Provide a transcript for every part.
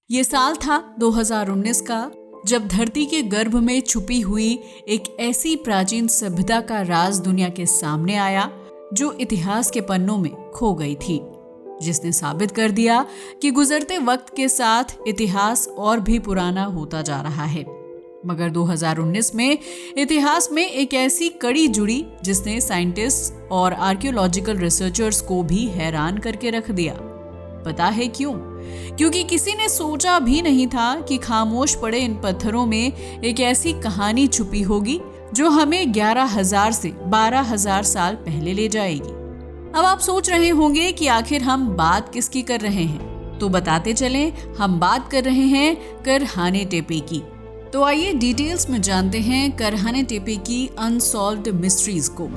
ये साल था 2019 का, जब धरती के गर्भ में छुपी हुई एक ऐसी प्राचीन सभ्यता का राज दुनिया के सामने आया जो इतिहास के पन्नों में खो गई थी, जिसने साबित कर दिया कि गुजरते वक्त के साथ इतिहास और भी पुराना होता जा रहा है। मगर 2019 में इतिहास में एक ऐसी कड़ी जुड़ी जिसने साइंटिस्ट और आर्कियोलॉजिकल रिसर्चर्स को भी हैरान करके रख दिया। पता है क्यों? क्योंकि किसी ने सोचा भी नहीं था कि खामोश पड़े इन पत्थरों में एक ऐसी कहानी छुपी होगी जो हमें 11,000 से 12,000 साल पहले ले जाएगी। अब आप सोच रहे होंगे कि आखिर हम बात किसकी कर रहे हैं, तो बताते चलें, हम बात कर रहे हैं करहाने टेपे की। तो आइए डिटेल्स में जानते हैं करहाने टेपे की अनसॉल्व्ड मिस्ट्रीज को।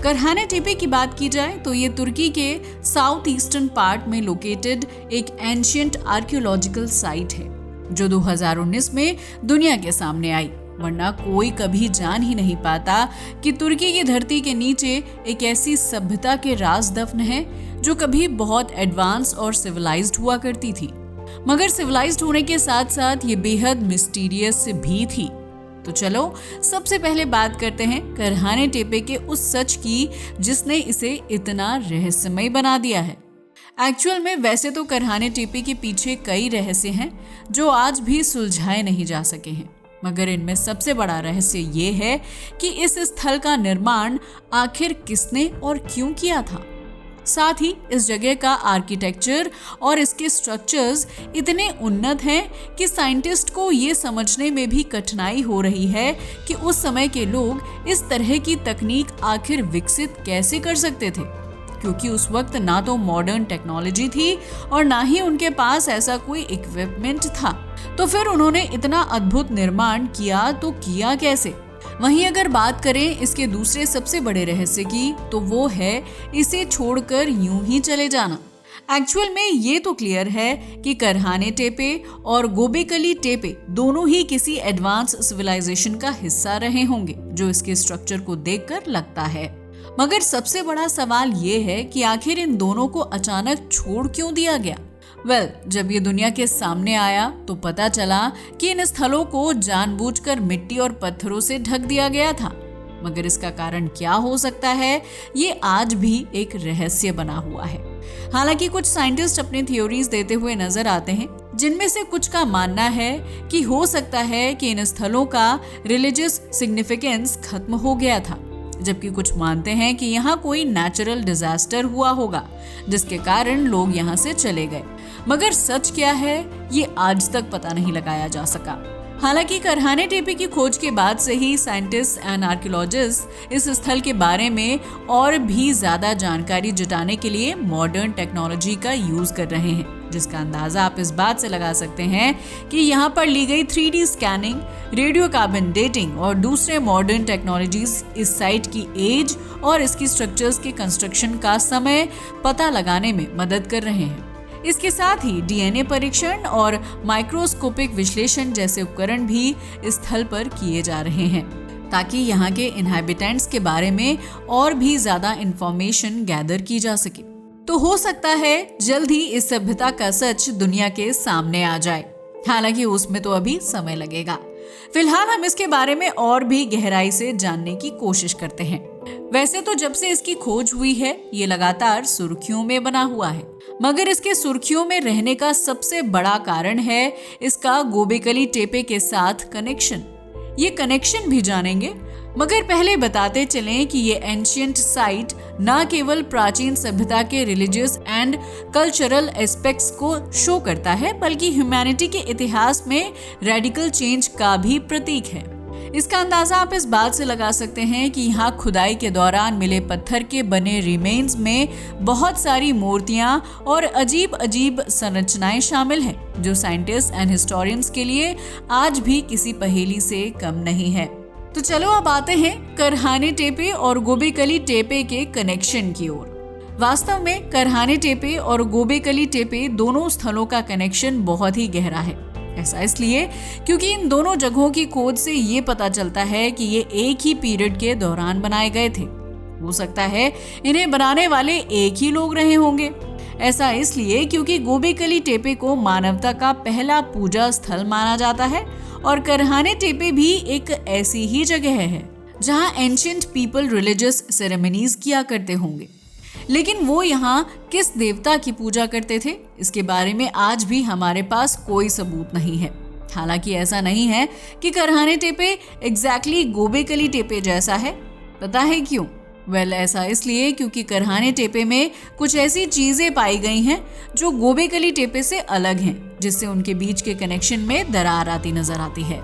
करहाने टेपे की बात की जाए तो ये तुर्की के साउथ ईस्टर्न पार्ट में लोकेटेड एक एंशिएंट आर्कियोलॉजिकल साइट है जो 2019 में दुनिया के सामने आई। वरना कोई कभी जान ही नहीं पाता कि तुर्की की धरती के नीचे एक ऐसी सभ्यता के राज दफन है जो कभी बहुत एडवांस और सिविलाइज्ड हुआ करती थी, मगर सिविलाइज्ड होने के साथ साथ ये बेहद मिस्टीरियस भी थी। तो चलो सबसे पहले बात करते हैं करहाने टेपे के उस सच की जिसने इसे इतना रहस्यमय बना दिया है। एक्चुअल में वैसे तो करहाने टेपे के पीछे कई रहस्य हैं जो आज भी सुलझाए नहीं जा सके हैं, मगर इनमें सबसे बड़ा रहस्य ये है कि इस स्थल का निर्माण आखिर किसने और क्यों किया था। साथ ही इस जगह का आर्किटेक्चर और इसके स्ट्रक्चर्स इतने उन्नत हैं कि साइंटिस्ट को ये समझने में भी कठिनाई हो रही है कि उस समय के लोग इस तरह की तकनीक आखिर विकसित कैसे कर सकते थे, क्योंकि उस वक्त ना तो मॉडर्न टेक्नोलॉजी थी और ना ही उनके पास ऐसा कोई इक्विपमेंट था। तो फिर उन्होंने इतना अद्भुत निर्माण किया तो किया कैसे? वहीं अगर बात करें इसके दूसरे सबसे बड़े रहस्य की, तो वो है इसे छोड़कर यूं ही चले जाना। एक्चुअल में ये तो क्लियर है कि करहाने टेपे और गोबेकली टेपे दोनों ही किसी एडवांस सिविलाइजेशन का हिस्सा रहे होंगे, जो इसके स्ट्रक्चर को देखकर लगता है। मगर सबसे बड़ा सवाल ये है कि आखिर इन दोनों को अचानक छोड़ क्यों दिया गया? जब ये दुनिया के सामने आया तो पता चला कि इन स्थलों को जानबूझकर मिट्टी और पत्थरों से ढक दिया गया था। मगर इसका कारण क्या हो सकता है, ये आज भी एक रहस्य बना हुआ है। हालांकि कुछ साइंटिस्ट अपनी थ्योरीज देते हुए नजर आते हैं, जिनमें से कुछ का मानना है कि हो सकता है कि इन स्थलों का रिलीजियस सिग्निफिकेंस खत्म हो गया था, जबकि कुछ मानते हैं कि यहाँ कोई नेचुरल डिजास्टर हुआ होगा जिसके कारण लोग यहाँ से चले गए। मगर सच क्या है, ये आज तक पता नहीं लगाया जा सका। हालांकि करहाने टेपे की खोज के बाद से ही साइंटिस्ट एंड आर्कियोलॉजिस्ट इस स्थल के बारे में और भी ज्यादा जानकारी जुटाने के लिए मॉडर्न टेक्नोलॉजी का यूज कर रहे हैं, जिसका अंदाजा आप इस बात से लगा सकते हैं कि यहाँ पर ली गई 3D scanning, radio carbon dating और दूसरे मॉडर्न टेक्नोलॉजीज इस साइट की एज और इसकी स्ट्रक्चर्स के कंस्ट्रक्शन का समय पता लगाने में मदद कर रहे हैं। इसके साथ ही DNA परीक्षण और माइक्रोस्कोपिक विश्लेषण जैसे उपकरण भी इस स्थल पर किए जा रहे हैं, ताकि यहाँ के इनहैबिटेंट्स के बारे में और भी ज्यादा इंफॉर्मेशन गैदर की जा सके। तो हो सकता है जल्द ही इस सभ्यता का सच दुनिया के सामने आ जाए। हालांकि उसमें तो अभी समय लगेगा। फिलहाल हम इसके बारे में और भी गहराई से जानने की कोशिश करते हैं। वैसे तो जब से इसकी खोज हुई है, ये लगातार सुर्खियों में बना हुआ है, मगर इसके सुर्खियों में रहने का सबसे बड़ा कारण है इसका गोबेकली टेपे के साथ कनेक्शन। ये कनेक्शन भी जानेंगे, मगर पहले बताते चलें कि ये एंशिएंट साइट न केवल प्राचीन सभ्यता के रिलीजियस एंड कल्चरल एस्पेक्ट्स को शो करता है, बल्कि ह्यूमैनिटी के इतिहास में रेडिकल चेंज का भी प्रतीक है। इसका अंदाजा आप इस बात से लगा सकते हैं कि यहाँ खुदाई के दौरान मिले पत्थर के बने रिमेन्स में बहुत सारी मूर्तियां और अजीब अजीब संरचनाएं शामिल हैं, जो साइंटिस्ट एंड हिस्टोरियंस के लिए आज भी किसी पहेली से कम नहीं है। तो चलो अब आते हैं करहाने टेपे और गोबेकली टेपे के कनेक्शन की ओर। वास्तव में करहाने टेपे और गोबेकली टेपे दोनों स्थलों का कनेक्शन बहुत ही गहरा है। ऐसा इसलिए क्योंकि इन दोनों जगहों की खोज से ये पता चलता है कि ये एक ही पीरियड के दौरान बनाए गए थे। हो सकता है इन्हें बनाने वाले एक ही लोग रहे होंगे। ऐसा इसलिए क्योंकि गोबेकली टेपे को मानवता का पहला पूजा स्थल माना जाता है और करहाने टेपे भी एक ऐसी ही जगह है जहां एंशिएंट पीपल रिलीजियस सेरेमनीज किया करते होंगे। लेकिन वो यहाँ किस देवता की पूजा करते थे, इसके बारे में आज भी हमारे पास कोई सबूत नहीं है। हालांकि ऐसा नहीं है कि करहाने टेपे एग्जैक्टली गोबेकली टेपे जैसा है। पता है क्यों? ऐसा इसलिए क्योंकि करहाने टेपे में कुछ ऐसी चीजें पाई गई हैं जो गोबेकली टेपे से अलग हैं, जिससे उनके बीच के कनेक्शन में दरार आती नजर आती है।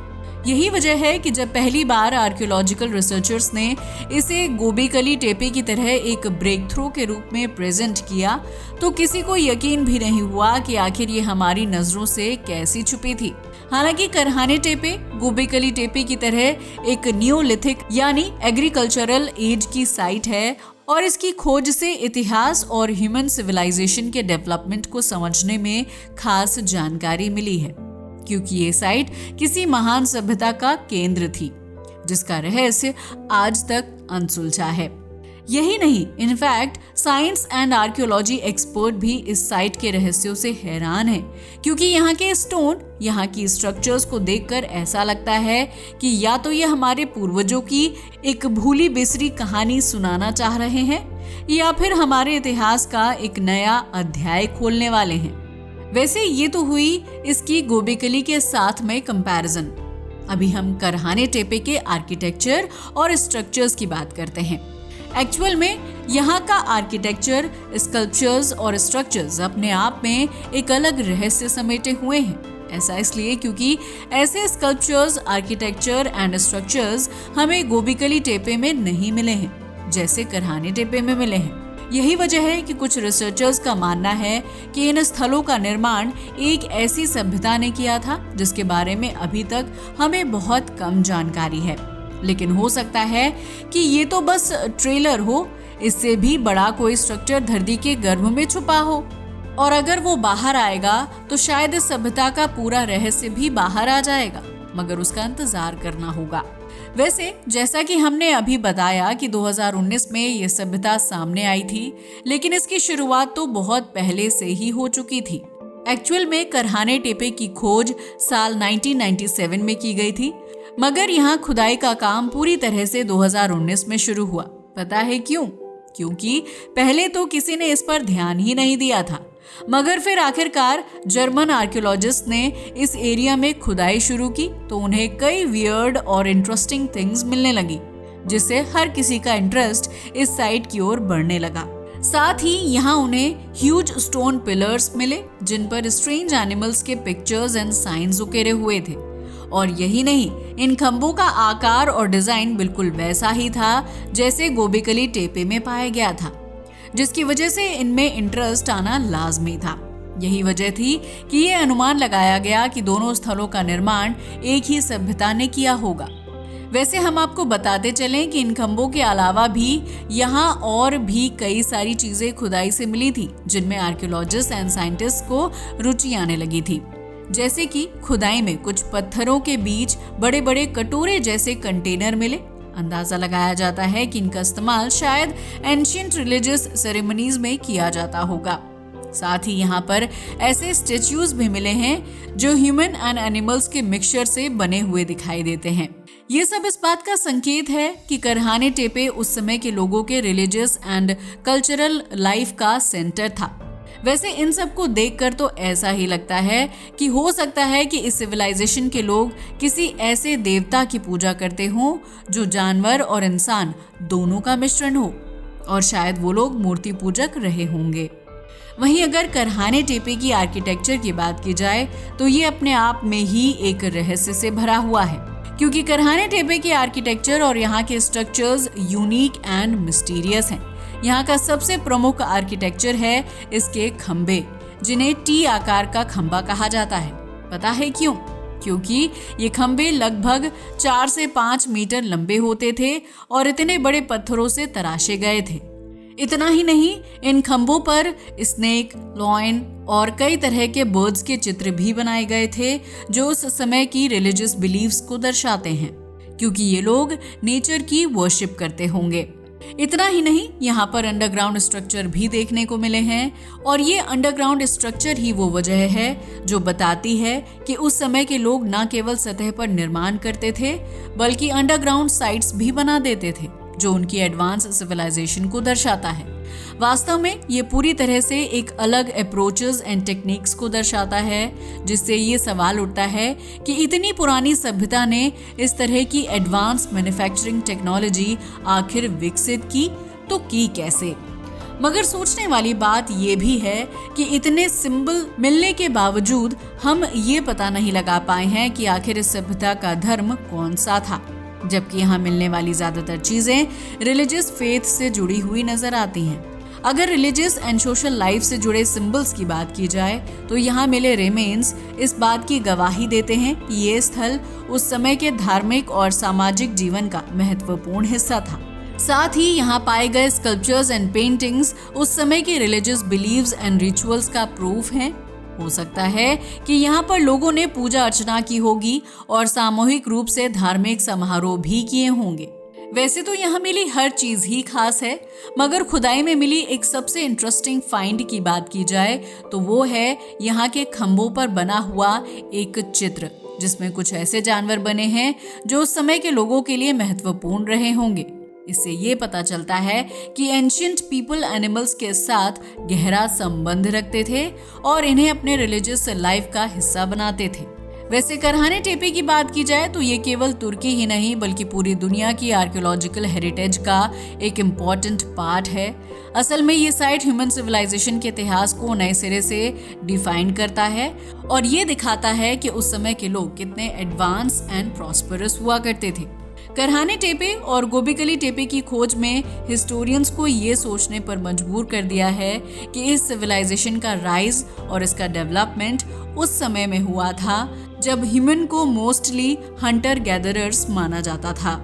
यही वजह है कि जब पहली बार आर्कियोलॉजिकल रिसर्चर्स ने इसे गोबेकली टेपे की तरह एक ब्रेक थ्रू के रूप में प्रेजेंट किया तो किसी को यकीन भी नहीं हुआ कि आखिर ये हमारी नजरों से कैसी छुपी थी। हालांकि करहाने टेपे गोबेकली टेपे की तरह एक नियोलिथिक यानी एग्रीकल्चरल एज की साइट है और इसकी खोज से इतिहास और ह्यूमन सिविलाइजेशन के डेवलपमेंट को समझने में खास जानकारी मिली है, क्योंकि ये साइट किसी महान सभ्यता का केंद्र थी जिसका रहस्य आज तक अनसुलझा है। यही नहीं, in fact science and archaeology expert भी इस साइट के रहस्यों से हैरान है, क्योंकि यहाँ के स्टोन, यहाँ की स्ट्रक्चर्स को देखकर ऐसा लगता है कि या तो ये हमारे पूर्वजों की एक भूली बिसरी कहानी सुनाना चाह रहे हैं या फिर हमारे इतिहास का एक नया अध्याय खोलने वाले हैं। वैसे ये तो हुई इसकी गोबेकली के साथ में कंपैरिजन। अभी हम करहाने टेपे के आर्किटेक्चर और स्ट्रक्चर्स की बात करते हैं। एक्चुअल में यहाँ का आर्किटेक्चर, स्कल्पचर्स और स्ट्रक्चर्स अपने आप में एक अलग रहस्य समेटे हुए हैं। ऐसा इसलिए क्योंकि ऐसे स्कल्पचर्स, आर्किटेक्चर एंड स्ट्रक्चर्स हमें गोबेकली टेपे में नहीं मिले हैं जैसे करहाने टेपे में मिले हैं। यही वजह है कि कुछ रिसर्चर्स का मानना है कि इन स्थलों का निर्माण एक ऐसी सभ्यता ने किया था जिसके बारे में अभी तक हमें बहुत कम जानकारी है। लेकिन हो सकता है कि ये तो बस ट्रेलर हो, इससे भी बड़ा कोई स्ट्रक्चर धरती के गर्भ में छुपा हो, और अगर वो बाहर आएगा तो शायद इस सभ्यता का पूरा रहस्य भी बाहर आ जाएगा, मगर उसका इंतजार करना होगा। वैसे जैसा कि हमने अभी बताया कि 2019 में ये सभ्यता सामने आई थी, लेकिन इसकी शुरुआत तो बहुत पहले से ही हो चुकी थी। एक्चुअल में करहाने टेपे की खोज साल 1997 में की गई थी, मगर यहाँ खुदाई का काम पूरी तरह से 2019 में शुरू हुआ। पता है क्यों? क्योंकि पहले तो किसी ने इस पर ध्यान ही नहीं दिया था, मगर फिर आखिरकार जर्मन आर्कियोलॉजिस्ट ने इस एरिया में खुदाई शुरू की तो उन्हें कई वियर्ड और इंटरेस्टिंग थिंग्स मिलने लगी, जिससे हर किसी का इंटरेस्ट इस साइट की ओर बढ़ने लगा। साथ ही यहाँ उन्हें ह्यूज स्टोन पिलर्स मिले जिन पर स्ट्रेंज एनिमल्स के पिक्चर्स एंड साइंस उकेरे हुए थे। और यही नहीं, इन खंभों का आकार और डिजाइन बिल्कुल वैसा ही था जैसे गोबेकली टेपे में पाया गया था, जिसकी वजह से इनमें इंटरेस्ट आना लाजमी था। यही वजह थी कि ये अनुमान लगाया गया कि दोनों स्थलों का निर्माण एक ही सभ्यता ने किया होगा। वैसे हम आपको बताते चलें कि इन खंभों के अलावा भी यहाँ और भी कई सारी चीजें खुदाई से मिली थी जिनमें आर्कियोलॉजिस्ट एंड साइंटिस्ट को रुचि आने लगी थी। जैसे कि खुदाई में कुछ पत्थरों के बीच बड़े बड़े कटोरे जैसे कंटेनर मिले। अंदाजा लगाया जाता है कि इनका इस्तेमाल शायद एंशिएंट रिलीजियस सेरेमनीज में किया जाता होगा। साथ ही यहाँ पर ऐसे स्टेच्यूज भी मिले हैं जो ह्यूमन एंड एनिमल्स के मिक्सचर से बने हुए दिखाई देते हैं। ये सब इस बात का संकेत है कि करहाने टेपे उस समय के लोगों के रिलीजियस एंड कल्चरल लाइफ का सेंटर था। वैसे इन सब को देखकर तो ऐसा ही लगता है कि हो सकता है कि इस सिविलाइजेशन के लोग किसी ऐसे देवता की पूजा करते हों जो जानवर और इंसान दोनों का मिश्रण हो, और शायद वो लोग मूर्ति पूजक रहे होंगे। वहीं अगर करहाने टेपे की आर्किटेक्चर की बात की जाए तो ये अपने आप में ही एक रहस्य से भरा हुआ है, क्योंकि करहाने टेपे की आर्किटेक्चर और यहाँ के स्ट्रक्चर्स यूनिक एंड मिस्टीरियस हैं। यहाँ का सबसे प्रमुख आर्किटेक्चर है इसके खंबे, जिन्हें टी आकार का खंबा कहा जाता है। पता है क्यों? क्योंकि ये खंबे लगभग 4 से 5 मीटर लंबे होते थे और इतने बड़े पत्थरों से तराशे गए थे। इतना ही नहीं, इन खंभों पर स्नेक, लॉयन और कई तरह के बर्ड्स के चित्र भी बनाए गए थे जो उस समय की रिलीजियस बिलीव्स को दर्शाते हैं, क्योंकि ये लोग नेचर की वर्शिप करते होंगे। इतना ही नहीं, यहाँ पर अंडरग्राउंड स्ट्रक्चर भी देखने को मिले हैं और ये अंडरग्राउंड स्ट्रक्चर ही वो वजह है जो बताती है कि उस समय के लोग न केवल सतह पर निर्माण करते थे बल्कि अंडरग्राउंड साइट्स भी बना देते थे, जो उनकी एडवांस सिविलाइजेशन को दर्शाता है। वास्तव में ये पूरी तरह से एक अलग अप्रोचेस एंड टेक्निक्स को दर्शाता है, जिससे ये सवाल उठता है कि इतनी पुरानी सभ्यता ने इस तरह की एडवांस मैन्युफैक्चरिंग टेक्नोलॉजी आखिर विकसित की तो की कैसे। मगर सोचने वाली बात ये भी है कि इतने सिंबल मिलने के बावजूद हम ये पता नहीं लगा पाए हैं कि आखिर इस सभ्यता का धर्म कौन सा था, जबकि यहाँ मिलने वाली ज्यादातर चीजें रिलीजियस फेथ से जुड़ी हुई नजर आती हैं। अगर रिलीजियस एंड सोशल लाइफ से जुड़े सिंबल्स की बात की जाए तो यहाँ मिले रिमेन्स इस बात की गवाही देते हैं कि ये स्थल उस समय के धार्मिक और सामाजिक जीवन का महत्वपूर्ण हिस्सा था। साथ ही यहाँ पाए गए स्कल्पचर्स एंड पेंटिंग्स उस समय के रिलीजियस बिलीव्स एंड रिचुअल्स का प्रूफ हैं। हो सकता है कि यहाँ पर लोगों ने पूजा अर्चना की होगी और सामूहिक रूप से धार्मिक समारोह भी किए होंगे। वैसे तो यहाँ मिली हर चीज ही खास है, मगर खुदाई में मिली एक सबसे इंटरेस्टिंग फाइंड की बात की जाए तो वो है यहाँ के खंभों पर बना हुआ एक चित्र, जिसमें कुछ ऐसे जानवर बने हैं जो उस समय के लोगों के लिए महत्वपूर्ण रहे होंगे। इससे ये पता चलता है कि एंशिएंट पीपल एनिमल्स के साथ गहरा संबंध रखते थे और इन्हें अपने रिलीजियस लाइफ का हिस्सा बनाते थे। वैसे करहाने टेपे की बात की जाए तो ये केवल तुर्की ही नहीं बल्कि पूरी दुनिया की आर्कियोलॉजिकल हेरिटेज का एक इम्पॉर्टेंट पार्ट है। असल में ये साइट ह्यूमन सिविलाइजेशन के इतिहास को नए सिरे से डिफाइन करता है और ये दिखाता है कि उस समय के लोग कितने एडवांस एंड प्रॉस्परस हुआ करते थे। करहाने टेपे और गोबिकली टेपे की खोज में हिस्टोरियंस को ये सोचने पर मजबूर कर दिया है कि इस सिविलाइजेशन का राइज और इसका डेवलपमेंट उस समय में हुआ था जब ह्यूमन को मोस्टली हंटर गैदरर्स माना जाता था।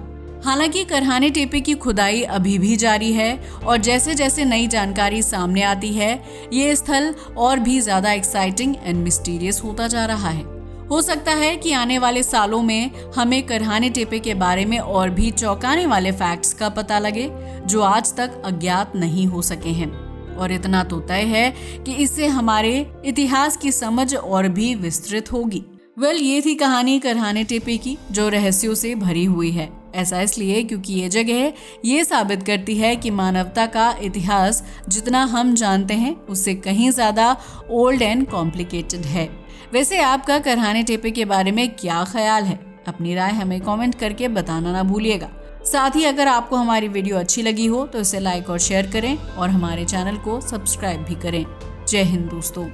हालांकि करहाने टेपे की खुदाई अभी भी जारी है और जैसे जैसे नई जानकारी सामने आती है ये स्थल और भी ज्यादा एक्साइटिंग एंड मिस्टीरियस होता जा रहा है। हो सकता है कि आने वाले सालों में हमें करहाने टेपे के बारे में और भी चौंकाने वाले फैक्ट्स का पता लगे जो आज तक अज्ञात नहीं हो सके हैं। और इतना तो तय है कि इससे हमारे इतिहास की समझ और भी विस्तृत होगी। ये थी कहानी करहाने टेपे की, जो रहस्यों से भरी हुई है। ऐसा इसलिए क्योंकि ये जगह ये साबित करती है कि मानवता का इतिहास जितना हम जानते हैं उससे कहीं ज्यादा ओल्ड एंड कॉम्प्लिकेटेड है। वैसे आपका करहाने टेपे के बारे में क्या ख्याल है? अपनी राय हमें कमेंट करके बताना ना भूलिएगा। साथ ही अगर आपको हमारी वीडियो अच्छी लगी हो तो इसे लाइक और शेयर करें और हमारे चैनल को सब्सक्राइब भी करें। जय हिंद दोस्तों।